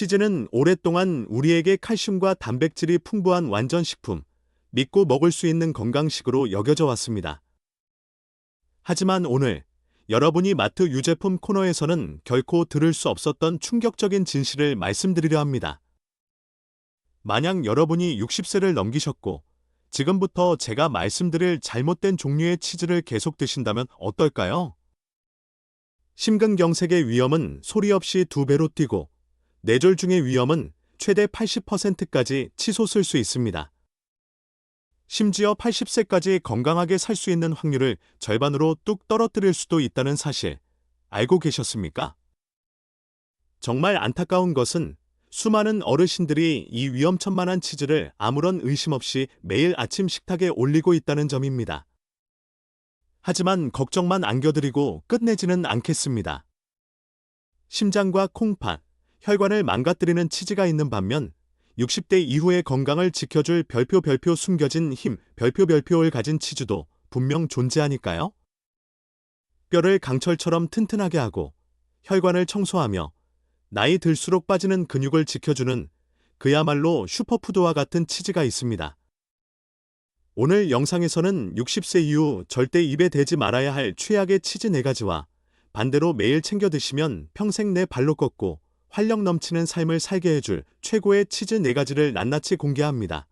치즈는 오랫동안 우리에게 칼슘과 단백질이 풍부한 완전식품, 믿고 먹을 수 있는 건강식으로 여겨져 왔습니다. 하지만 오늘 여러분이 마트 유제품 코너에서는 결코 들을 수 없었던 충격적인 진실을 말씀드리려 합니다. 만약 여러분이 60세를 넘기셨고 지금부터 제가 말씀드릴 잘못된 종류의 치즈를 계속 드신다면 어떨까요? 심근경색의 위험은 소리 없이 2배로 뛰고 뇌졸중의 위험은 최대 80%까지 치솟을 수 있습니다. 심지어 80세까지 건강하게 살 수 있는 확률을 절반으로 뚝 떨어뜨릴 수도 있다는 사실 알고 계셨습니까? 정말 안타까운 것은 수많은 어르신들이 이 위험천만한 치즈를 아무런 의심 없이 매일 아침 식탁에 올리고 있다는 점입니다. 하지만 걱정만 안겨드리고 끝내지는 않겠습니다. 심장과 콩팥, 혈관을 망가뜨리는 치즈가 있는 반면 60대 이후의 건강을 지켜줄 별표 숨겨진 힘 별표를 가진 치즈도 분명 존재하니까요. 뼈를 강철처럼 튼튼하게 하고 혈관을 청소하며 나이 들수록 빠지는 근육을 지켜주는 그야말로 슈퍼푸드와 같은 치즈가 있습니다. 오늘 영상에서는 60세 이후 절대 입에 대지 말아야 할 최악의 치즈 4가지와 반대로 매일 챙겨 드시면 평생 내 발로 걷고 활력 넘치는 삶을 살게 해줄 최고의 치즈 4가지를 낱낱이 공개합니다.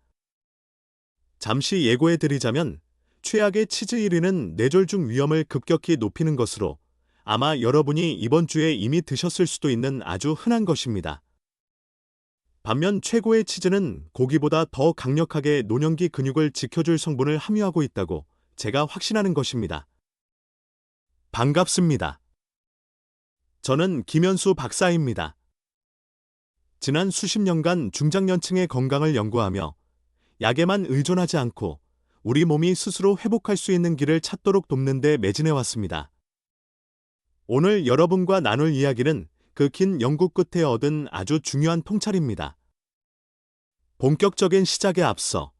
잠시 예고해드리자면 최악의 치즈 1위는 뇌졸중 위험을 급격히 높이는 것으로 아마 여러분이 이번 주에 이미 드셨을 수도 있는 아주 흔한 것입니다. 반면 최고의 치즈는 고기보다 더 강력하게 노년기 근육을 지켜줄 성분을 함유하고 있다고 제가 확신하는 것입니다. 반갑습니다. 저는 김현수 박사입니다. 지난 수십 년간 중장년층의 건강을 연구하며 약에만 의존하지 않고 우리 몸이 스스로 회복할 수 있는 길을 찾도록 돕는 데 매진해왔습니다. 오늘 여러분과 나눌 이야기는 그 긴 연구 끝에 얻은 아주 중요한 통찰입니다. 본격적인 시작에 앞서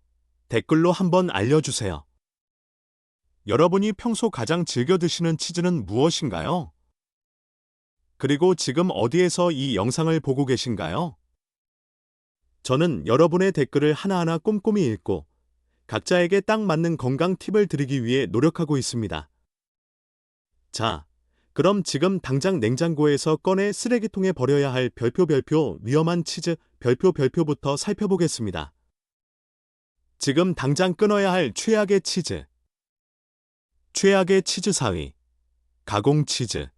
댓글로 한번 알려주세요. 여러분이 평소 가장 즐겨 드시는 치즈는 무엇인가요? 그리고 지금 어디에서 이 영상을 보고 계신가요? 저는 여러분의 댓글을 하나하나 꼼꼼히 읽고 각자에게 딱 맞는 건강 팁을 드리기 위해 노력하고 있습니다. 자, 그럼 지금 당장 냉장고에서 꺼내 쓰레기통에 버려야 할 별표 위험한 치즈 별표부터 살펴보겠습니다. 지금 당장 끊어야 할 최악의 치즈. 최악의 치즈 4위. 가공 치즈.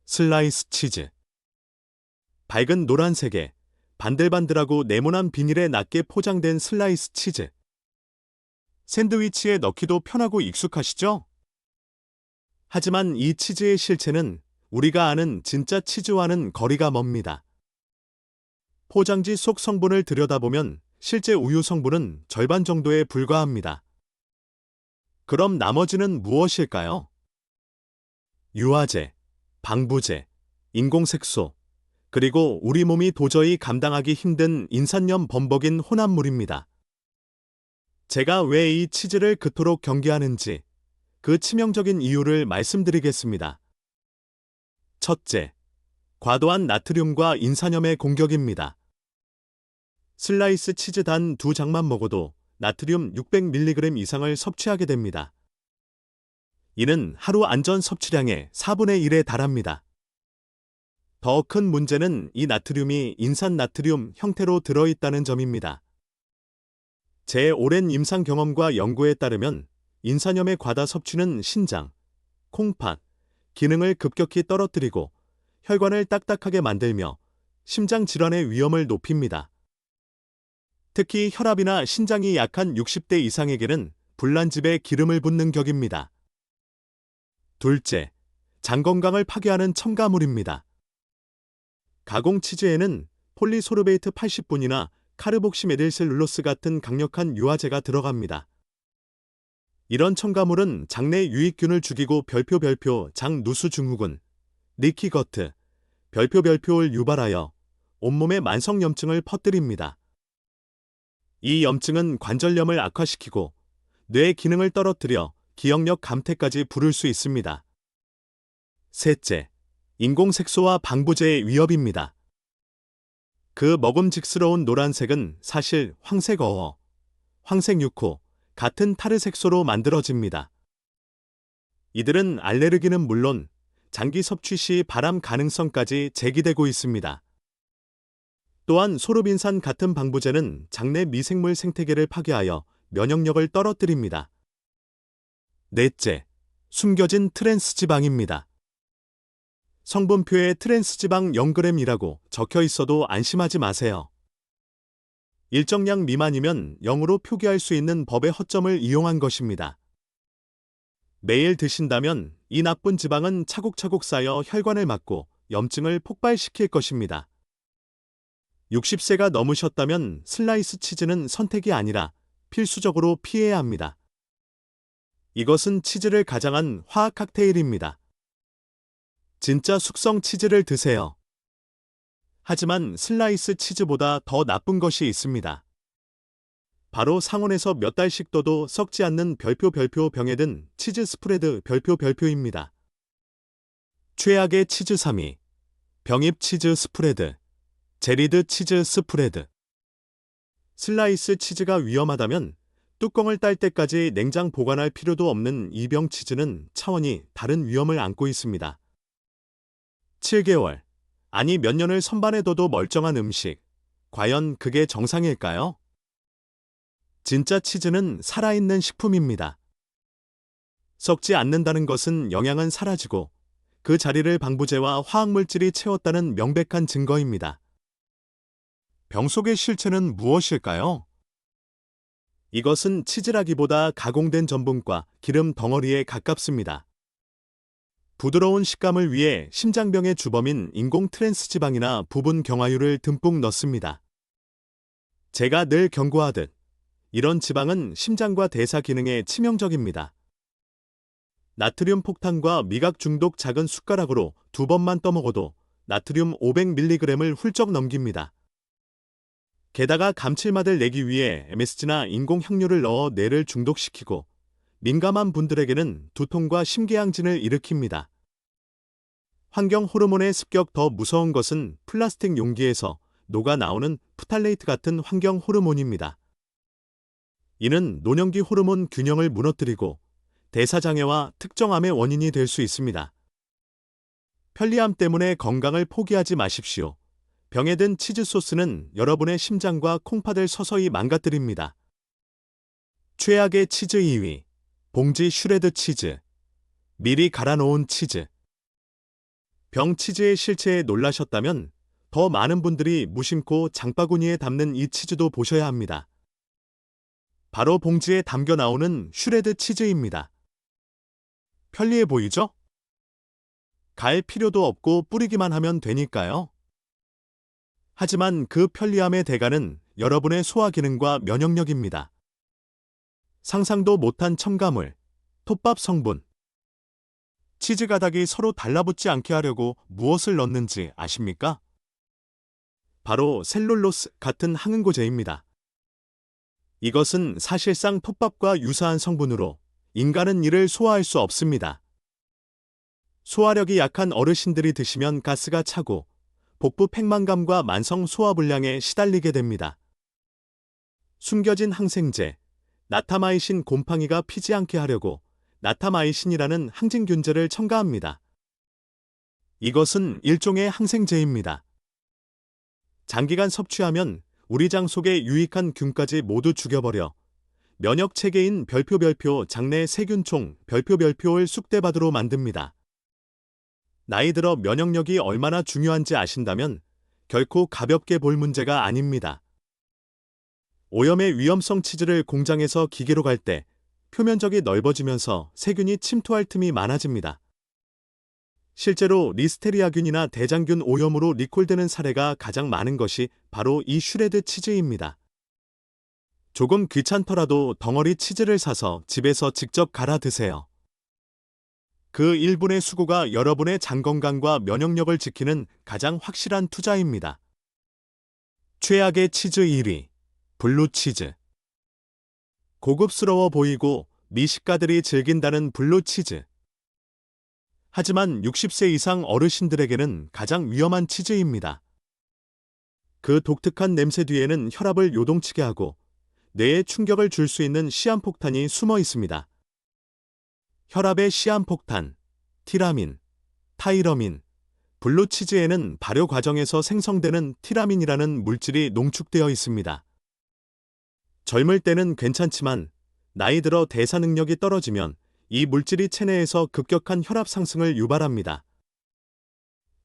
슬라이스 치즈. 밝은 노란색에 반들반들하고 네모난 비닐에 낮게 포장된 슬라이스 치즈. 샌드위치에 넣기도 편하고 익숙하시죠? 하지만 이 치즈의 실체는 우리가 아는 진짜 치즈와는 거리가 멉니다. 포장지 속 성분을 들여다보면 실제 우유 성분은 절반 정도에 불과합니다. 그럼 나머지는 무엇일까요? 유화제, 방부제, 인공색소, 그리고 우리 몸이 도저히 감당하기 힘든 인산염 범벅인 혼합물입니다. 제가 왜 이 치즈를 그토록 경계하는지 그 치명적인 이유를 말씀드리겠습니다. 첫째, 과도한 나트륨과 인산염의 공격입니다. 슬라이스 치즈 단 2장만 먹어도 나트륨 600mg 이상을 섭취하게 됩니다. 이는 하루 안전 섭취량의 4분의 1에 달합니다. 더 큰 문제는 이 나트륨이 인산나트륨 형태로 들어있다는 점입니다. 제 오랜 임상 경험과 연구에 따르면 인산염의 과다 섭취는 신장, 콩팥, 기능을 급격히 떨어뜨리고 혈관을 딱딱하게 만들며 심장 질환의 위험을 높입니다. 특히 혈압이나 신장이 약한 60대 이상에게는 불난집에 기름을 붓는 격입니다. 둘째, 장 건강을 파괴하는 첨가물입니다. 가공 치즈에는 폴리소르베이트 80분이나 카르복시메딜셀룰로스 같은 강력한 유화제가 들어갑니다. 이런 첨가물은 장내 유익균을 죽이고 장 누수 증후군, 리키 거트, 별표를 유발하여 온몸에 만성염증을 퍼뜨립니다. 이 염증은 관절염을 악화시키고 뇌 기능을 떨어뜨려 기억력 감퇴까지 부를 수 있습니다. 셋째, 인공색소와 방부제의 위협입니다. 그 먹음직스러운 노란색은 사실 황색어워, 황색육호, 같은 타르색소로 만들어집니다. 이들은 알레르기는 물론 장기 섭취 시 발암 가능성까지 제기되고 있습니다. 또한 소르빈산 같은 방부제는 장내 미생물 생태계를 파괴하여 면역력을 떨어뜨립니다. 넷째, 숨겨진 트랜스지방입니다. 성분표에 트랜스지방 0g이라고 적혀 있어도 안심하지 마세요. 일정량 미만이면 0으로 표기할 수 있는 법의 허점을 이용한 것입니다. 매일 드신다면 이 나쁜 지방은 차곡차곡 쌓여 혈관을 막고 염증을 폭발시킬 것입니다. 60세가 넘으셨다면 슬라이스 치즈는 선택이 아니라 필수적으로 피해야 합니다. 이것은 치즈를 가장한 화학 칵테일입니다. 진짜 숙성 치즈를 드세요. 하지만 슬라이스 치즈보다 더 나쁜 것이 있습니다. 바로 상온에서 몇 달씩 둬도 썩지 않는 별표 병에 든 치즈 스프레드 별표입니다. 최악의 치즈 3위, 병입 치즈 스프레드, 제리드 치즈 스프레드. 슬라이스 치즈가 위험하다면 뚜껑을 딸 때까지 냉장 보관할 필요도 없는 이 병 치즈는 차원이 다른 위험을 안고 있습니다. 7개월, 아니 몇 년을 선반에 둬도 멀쩡한 음식, 과연 그게 정상일까요? 진짜 치즈는 살아있는 식품입니다. 썩지 않는다는 것은 영양은 사라지고 그 자리를 방부제와 화학물질이 채웠다는 명백한 증거입니다. 병 속의 실체는 무엇일까요? 이것은 치즈라기보다 가공된 전분과 기름 덩어리에 가깝습니다. 부드러운 식감을 위해 심장병의 주범인 인공 트랜스지방이나 부분 경화유를 듬뿍 넣습니다. 제가 늘 경고하듯 이런 지방은 심장과 대사 기능에 치명적입니다. 나트륨 폭탄과 미각 중독 작은 숟가락으로 2번만 떠먹어도 나트륨 500mg을 훌쩍 넘깁니다. 게다가 감칠맛을 내기 위해 MSG나 인공 향료를 넣어 뇌를 중독시키고 민감한 분들에게는 두통과 심계양진을 일으킵니다. 환경 호르몬의 습격 더 무서운 것은 플라스틱 용기에서 녹아 나오는 프탈레이트 같은 환경 호르몬입니다. 이는 노년기 호르몬 균형을 무너뜨리고 대사장애와 특정암의 원인이 될 수 있습니다. 편리함 때문에 건강을 포기하지 마십시오. 병에 든 치즈 소스는 여러분의 심장과 콩팥을 서서히 망가뜨립니다. 최악의 치즈 2위, 봉지 슈레드 치즈, 미리 갈아놓은 치즈. 병 치즈의 실체에 놀라셨다면 더 많은 분들이 무심코 장바구니에 담는 이 치즈도 보셔야 합니다. 바로 봉지에 담겨 나오는 슈레드 치즈입니다. 편리해 보이죠? 갈 필요도 없고 뿌리기만 하면 되니까요. 하지만 그 편리함의 대가는 여러분의 소화 기능과 면역력입니다. 상상도 못한 첨가물, 톱밥 성분. 치즈 가닥이 서로 달라붙지 않게 하려고 무엇을 넣는지 아십니까? 바로 셀룰로스 같은 항응고제입니다. 이것은 사실상 톱밥과 유사한 성분으로 인간은 이를 소화할 수 없습니다. 소화력이 약한 어르신들이 드시면 가스가 차고 복부 팽만감과 만성 소화불량에 시달리게 됩니다. 숨겨진 항생제, 나타마이신 곰팡이가 피지 않게 하려고 나타마이신이라는 항진균제를 첨가합니다. 이것은 일종의 항생제입니다. 장기간 섭취하면 우리 장 속의 유익한 균까지 모두 죽여버려 면역체계인 별표 장내 세균총 별표를 쑥대밭으로 만듭니다. 나이 들어 면역력이 얼마나 중요한지 아신다면 결코 가볍게 볼 문제가 아닙니다. 오염의 위험성 치즈를 공장에서 기계로 갈 때 표면적이 넓어지면서 세균이 침투할 틈이 많아집니다. 실제로 리스테리아균이나 대장균 오염으로 리콜되는 사례가 가장 많은 것이 바로 이 슈레드 치즈입니다. 조금 귀찮더라도 덩어리 치즈를 사서 집에서 직접 갈아 드세요. 그 1분의 수고가 여러분의 장 건강과 면역력을 지키는 가장 확실한 투자입니다. 최악의 치즈 1위, 블루치즈. 고급스러워 보이고 미식가들이 즐긴다는 블루치즈. 하지만 60세 이상 어르신들에게는 가장 위험한 치즈입니다. 그 독특한 냄새 뒤에는 혈압을 요동치게 하고 뇌에 충격을 줄 수 있는 시한폭탄이 숨어 있습니다. 혈압의 시한폭탄, 티라민, 타이러민, 블루치즈에는 발효 과정에서 생성되는 티라민이라는 물질이 농축되어 있습니다. 젊을 때는 괜찮지만 나이 들어 대사 능력이 떨어지면 이 물질이 체내에서 급격한 혈압 상승을 유발합니다.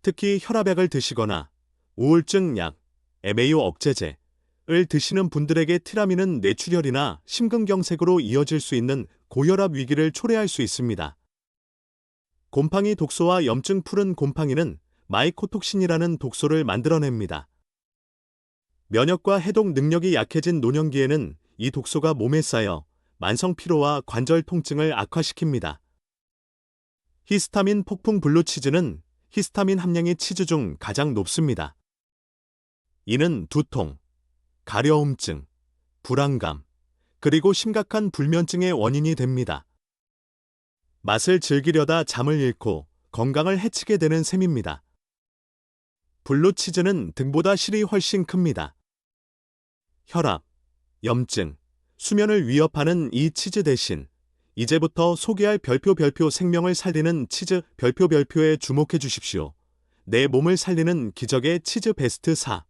특히 혈압약을 드시거나 우울증 약, MAO 억제제를 드시는 분들에게 티라민은 뇌출혈이나 심근경색으로 이어질 수 있는 고혈압 위기를 초래할 수 있습니다. 곰팡이 독소와 염증 푸른 곰팡이는 마이코톡신이라는 독소를 만들어냅니다. 면역과 해독 능력이 약해진 노년기에는 이 독소가 몸에 쌓여 만성 피로와 관절 통증을 악화시킵니다. 히스타민 폭풍 블루치즈는 히스타민 함량이 치즈 중 가장 높습니다. 이는 두통, 가려움증, 불안감, 그리고 심각한 불면증의 원인이 됩니다. 맛을 즐기려다 잠을 잃고 건강을 해치게 되는 셈입니다. 블루치즈는 등보다 실이 훨씬 큽니다. 혈압, 염증, 수면을 위협하는 이 치즈 대신 이제부터 소개할 별표 생명을 살리는 치즈 별표에 주목해 주십시오. 내 몸을 살리는 기적의 치즈 베스트 4.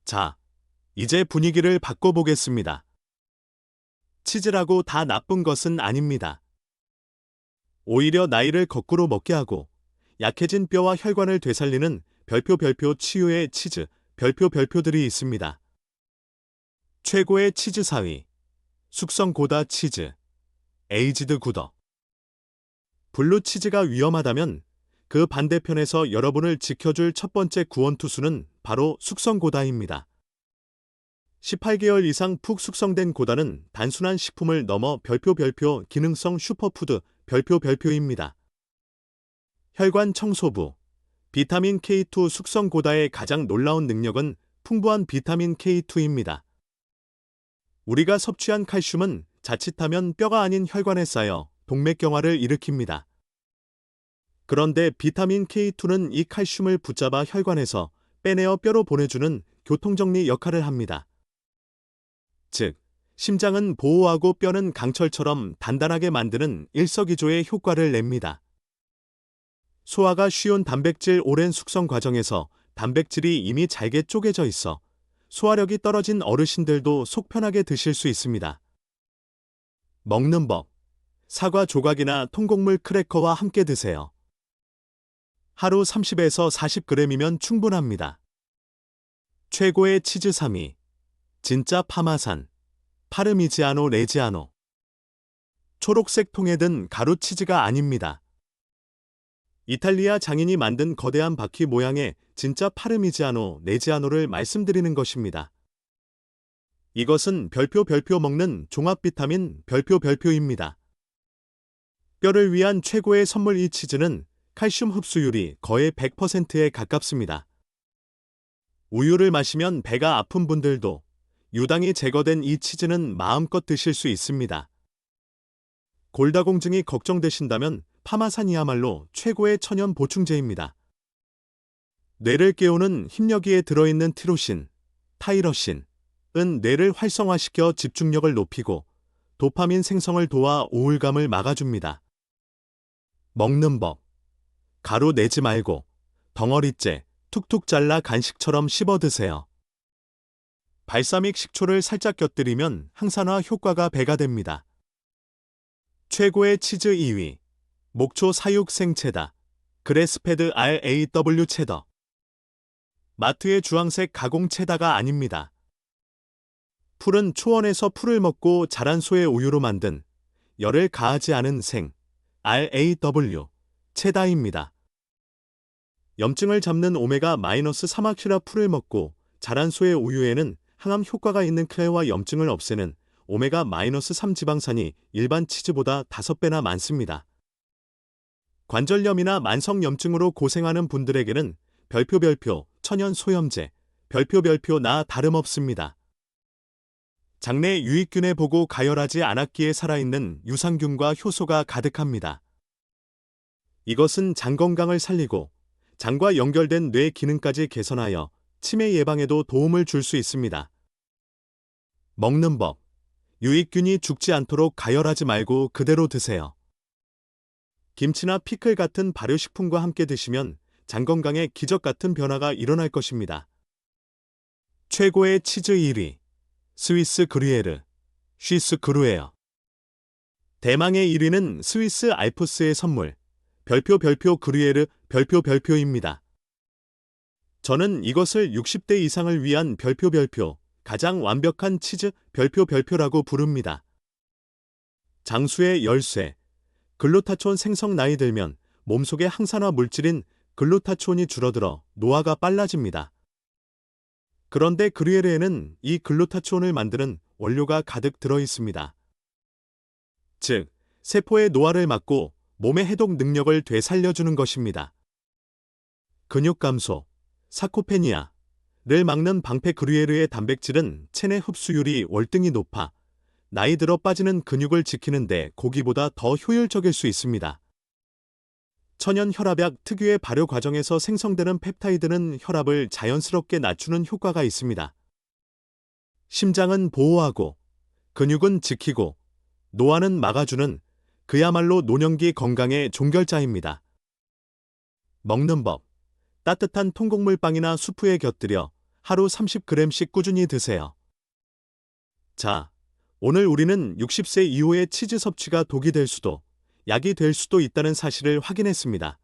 자, 이제 분위기를 바꿔보겠습니다. 치즈라고 다 나쁜 것은 아닙니다. 오히려 나이를 거꾸로 먹게 하고 약해진 뼈와 혈관을 되살리는 별표 치유의 치즈 별표들이 있습니다. 최고의 치즈 4위, 숙성 고다 치즈, 에이지드 구더. 블루치즈가 위험하다면 그 반대편에서 여러분을 지켜줄 첫 번째 구원투수는 바로 숙성 고다입니다. 18개월 이상 푹 숙성된 고다는 단순한 식품을 넘어 별표 기능성 슈퍼푸드 별표입니다. 혈관 청소부, 비타민 K2 숙성 고다의 가장 놀라운 능력은 풍부한 비타민 K2입니다. 우리가 섭취한 칼슘은 자칫하면 뼈가 아닌 혈관에 쌓여 동맥경화를 일으킵니다. 그런데 비타민 K2는 이 칼슘을 붙잡아 혈관에서 빼내어 뼈로 보내주는 교통정리 역할을 합니다. 즉, 심장은 보호하고 뼈는 강철처럼 단단하게 만드는 일석이조의 효과를 냅니다. 소화가 쉬운 단백질 오랜 숙성 과정에서 단백질이 이미 잘게 쪼개져 있어 소화력이 떨어진 어르신들도 속 편하게 드실 수 있습니다. 먹는 법. 사과 조각이나 통곡물 크래커와 함께 드세요. 하루 30에서 40g이면 충분합니다. 최고의 치즈 3위. 진짜 파마산, 파르미지아노 레지아노. 초록색 통에 든 가루 치즈가 아닙니다. 이탈리아 장인이 만든 거대한 바퀴 모양의 진짜 파르미지아노 레지아노를 말씀드리는 것입니다. 이것은 별표 먹는 종합 비타민 별표입니다. 뼈를 위한 최고의 선물. 이 치즈는 칼슘 흡수율이 거의 100%에 가깝습니다. 우유를 마시면 배가 아픈 분들도 유당이 제거된 이 치즈는 마음껏 드실 수 있습니다. 골다공증이 걱정되신다면 파마산이야말로 최고의 천연 보충제입니다. 뇌를 깨우는 힘여기에 들어있는 티로신, 타이러신은 뇌를 활성화시켜 집중력을 높이고 도파민 생성을 도와 우울감을 막아줍니다. 먹는 법. 가루 내지 말고 덩어리째 툭툭 잘라 간식처럼 씹어 드세요. 발사믹 식초를 살짝 곁들이면 항산화 효과가 배가 됩니다. 최고의 치즈 2위. 목초 사육 생체다. 그레스페드 RAW 체더. 마트의 주황색 가공 체다가 아닙니다. 풀은 초원에서 풀을 먹고 자란 소의 우유로 만든 열을 가하지 않은 생 RAW 체다입니다. 염증을 잡는 오메가-3 풀을 먹고 자란 소의 우유에는 항암 효과가 있는 클레와 염증을 없애는 오메가-3 지방산이 일반 치즈보다 5배나 많습니다. 관절염이나 만성염증으로 고생하는 분들에게는 별표 천연 소염제 별표 나 다름없습니다. 장내 유익균에 보고 가열하지 않았기에 살아있는 유산균과 효소가 가득합니다. 이것은 장 건강을 살리고 장과 연결된 뇌 기능까지 개선하여 치매 예방에도 도움을 줄 수 있습니다. 먹는 법. 유익균이 죽지 않도록 가열하지 말고 그대로 드세요. 김치나 피클 같은 발효식품과 함께 드시면 장 건강에 기적 같은 변화가 일어날 것입니다. 최고의 치즈 1위. 스위스 그루에르, 쉬스 그루에어. 대망의 1위는 스위스 알프스의 선물, 별표 그루에르 별표입니다. 저는 이것을 60대 이상을 위한 별표, 가장 완벽한 치즈 별표라고 부릅니다. 장수의 열쇠. 글루타촌 생성 나이 들면 몸속의 항산화 물질인 글루타촌이 줄어들어 노화가 빨라집니다. 그런데 그루에르에는 이 글루타촌을 만드는 원료가 가득 들어 있습니다. 즉, 세포의 노화를 막고 몸의 해독 능력을 되살려주는 것입니다. 근육 감소, 사코페니아를 막는 방패 그루에르의 단백질은 체내 흡수율이 월등히 높아 나이 들어 빠지는 근육을 지키는데 고기보다 더 효율적일 수 있습니다. 천연 혈압약 특유의 발효 과정에서 생성되는 펩타이드는 혈압을 자연스럽게 낮추는 효과가 있습니다. 심장은 보호하고, 근육은 지키고, 노화는 막아주는 그야말로 노년기 건강의 종결자입니다. 먹는 법. 따뜻한 통곡물빵이나 수프에 곁들여 하루 30g씩 꾸준히 드세요. 자, 오늘 우리는 60세 이후의 치즈 섭취가 독이 될 수도, 약이 될 수도 있다는 사실을 확인했습니다.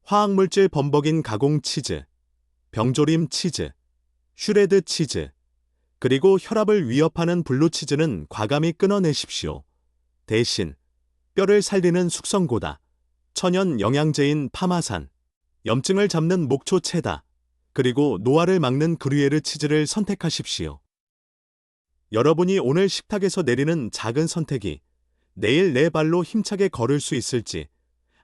화학물질 범벅인 가공 치즈, 병조림 치즈, 슈레드 치즈, 그리고 혈압을 위협하는 블루치즈는 과감히 끊어내십시오. 대신 뼈를 살리는 숙성고다, 천연 영양제인 파마산, 염증을 잡는 목초 체다, 그리고 노화를 막는 그루에르 치즈를 선택하십시오. 여러분이 오늘 식탁에서 내리는 작은 선택이 내일 내 발로 힘차게 걸을 수 있을지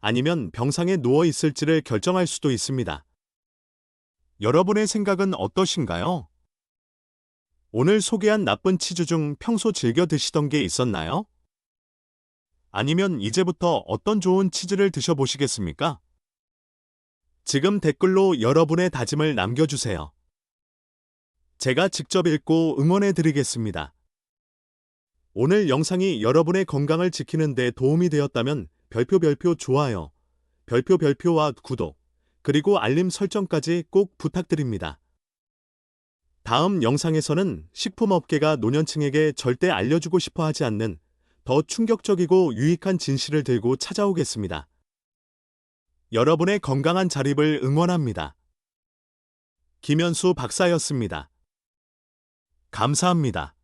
아니면 병상에 누워 있을지를 결정할 수도 있습니다. 여러분의 생각은 어떠신가요? 오늘 소개한 나쁜 치즈 중 평소 즐겨 드시던 게 있었나요? 아니면 이제부터 어떤 좋은 치즈를 드셔보시겠습니까? 지금 댓글로 여러분의 다짐을 남겨주세요. 제가 직접 읽고 응원해 드리겠습니다. 오늘 영상이 여러분의 건강을 지키는 데 도움이 되었다면 별표 좋아요, 별표와 구독, 그리고 알림 설정까지 꼭 부탁드립니다. 다음 영상에서는 식품업계가 노년층에게 절대 알려주고 싶어 하지 않는 더 충격적이고 유익한 진실을 들고 찾아오겠습니다. 여러분의 건강한 자립을 응원합니다. 김현수 박사였습니다. 감사합니다.